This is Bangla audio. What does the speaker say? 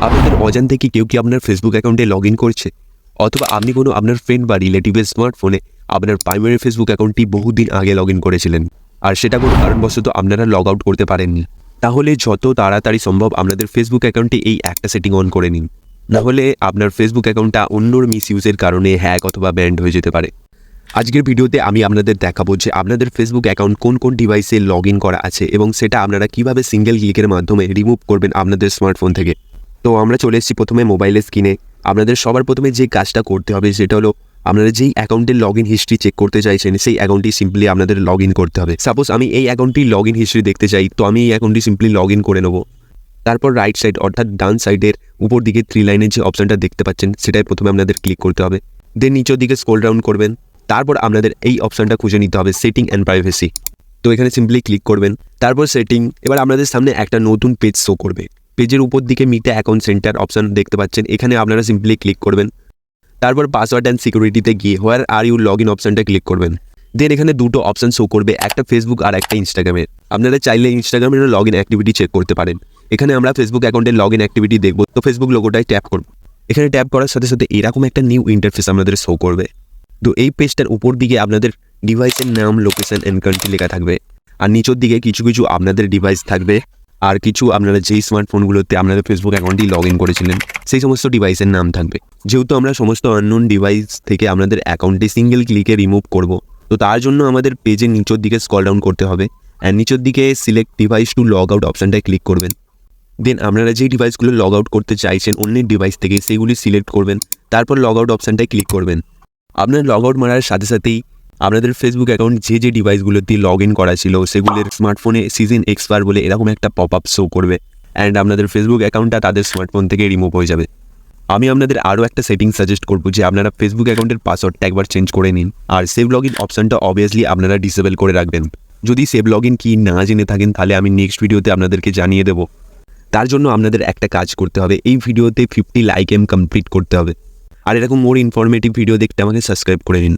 আপনাদের অজান্তে কি কেউ কি আপনার ফেসবুক অ্যাকাউন্টে লগ ইন করছে, অথবা আপনি কোনো আপনার ফ্রেন্ড বা রিলেটিভের স্মার্টফোনে আপনার প্রাইমারি ফেসবুক অ্যাকাউন্টটি বহুদিন আগে লগ ইন করেছিলেন আর সেটা কোনো কারণবশত আপনারা লগ আউট করতে পারেননি। তাহলে যত তাড়াতাড়ি সম্ভব আপনাদের ফেসবুক অ্যাকাউন্টে এই একটা সেটিং অন করে নিন, নাহলে আপনার ফেসবুক অ্যাকাউন্টটা অন্যর মিসইউজের কারণে হ্যাক অথবা ব্যান্ড হয়ে যেতে পারে। আজকের ভিডিওতে আমি আপনাদের দেখাবো যে আপনাদের ফেসবুক অ্যাকাউন্ট কোন কোন ডিভাইসে লগ ইন করা আছে এবং সেটা আপনারা কিভাবে সিঙ্গেল ক্লিকের মাধ্যমে রিমুভ করবেন আপনাদের স্মার্টফোন থেকে। তো আমরা চলে এসেছি প্রথমে মোবাইলের স্ক্রিনে। আপনাদের সবার প্রথমে যে কাজটা করতে হবে সেটা হলো আপনারা যেই অ্যাকাউন্টের লগ ইন হিস্ট্রি চেক করতে চাইছেন সেই অ্যাকাউন্টটি সিম্পলি আপনাদের লগ ইন করতে হবে। সাপোজ আমি এই অ্যাকাউন্টটির লগ ইন হিস্ট্রি দেখতে চাই, তো আমি এই অ্যাকাউন্টটি সিম্পলি লগ ইন করে নেবো। তারপর রাইট সাইড অর্থাৎ ডান সাইডের উপর দিকে 3 লাইনের যে অপশনটা দেখতে পাচ্ছেন সেটাই প্রথমে আপনাদের ক্লিক করতে হবে। দেন নিচের দিকে স্ক্রল ডাউন করবেন। তারপর আপনাদের এই অপশনটা খুঁজে নিতে হবে সেটিং অ্যান্ড প্রাইভেসি। তো এখানে সিম্পলি ক্লিক করবেন। তারপর সেটিং। এবার আপনাদের সামনে একটা নতুন পেজ শো করবে। পেজের উপর দিকে মিটা অ্যাকাউন্ট সেন্টার অপশন দেখতে পাচ্ছেন, এখানে আপনারা সিম্পলি ক্লিক করবেন। তারপর পাসওয়ার্ড অ্যান্ড সিকিউরিটিতে গিয়ে হোয়ার আর ইউ লগ ইন অপশনটা ক্লিক করবেন। দেন এখানে দুটো অপশন শো করবে, একটা ফেসবুক আর একটা ইনস্টাগ্রামের। আপনারা চাইলে ইনস্টাগ্রামের লগ ইন অ্যাক্টিভিটি চেক করতে পারেন। এখানে আমরা ফেসবুক অ্যাকাউন্টের লগ ইন অ্যাক্টিভিটি দেখব, তো ফেসবুক লোগোটায় ট্যাপ করব। এখানে ট্যাপ করার সাথে সাথে এরকম একটা নিউ ইন্টারফেস আপনাদের শো করবে। তো এই পেজটার উপর দিকে আপনাদের ডিভাইসের নাম, লোকেশন অ্যান্ড কান্ট্রি লেখা থাকবে, আর নিচের দিকে কিছু কিছু আপনাদের ডিভাইস থাকবে, আর কিছু আপনারা যেই স্মার্টফোনগুলোতে আপনাদের ফেসবুক অ্যাকাউন্টটি লগ ইন করেছিলেন সেই সমস্ত ডিভাইসের নাম থাকবে। যেহেতু আমরা সমস্ত আননোন ডিভাইস থেকে আপনাদের অ্যাকাউন্টটি সিঙ্গেল ক্লিকে রিমুভ করব, তো তার জন্য আমাদের পেজের নিচের দিকে স্ক্রল ডাউন করতে হবে অ্যান্ড নিচের দিকে select device to log out অপশানটায় ক্লিক করবেন। দেন আপনারা যেই ডিভাইসগুলো লগ আউট করতে চাইছেন অন্যের ডিভাইস থেকে সেগুলি সিলেক্ট করবেন। তারপর লগ আউট অপশানটায় ক্লিক করবেন। আপনার লগ আউট মারার সাথে সাথেই আপনাদের ফেসবুক অ্যাকাউন্ট যে ডিভাইসগুলোতে লগ ইন করা ছিল সেগুলোর স্মার্টফোনে সিজন এক্সপায়ার বলে এরকম একটা পপ আপ শো করবে অ্যান্ড আপনাদের ফেসবুক অ্যাকাউন্টটা তাদের স্মার্টফোন থেকে রিমুভ হয়ে যাবে। আমি আপনাদের আরও একটা সেটিং সাজেস্ট করবো যে আপনারা ফেসবুক অ্যাকাউন্টের পাসওয়ার্ডটা একবার চেঞ্জ করে নিন, আর সেভ লগ ইন অপশানটা অবভিয়াসলি আপনারা ডিসেবল করে রাখবেন। যদি সেভ লগ ইন কি না জেনে থাকেন তাহলে আমি নেক্সট ভিডিওতে আপনাদেরকে জানিয়ে দেবো। তার জন্য আপনাদের একটা কাজ করতে হবে, এই ভিডিওতে 50 লাইক কমপ্লিট করতে হবে। আর এরকম মোর ইনফরমেটিভ ভিডিও দেখতে আমাকে সাবস্ক্রাইব করে নিন।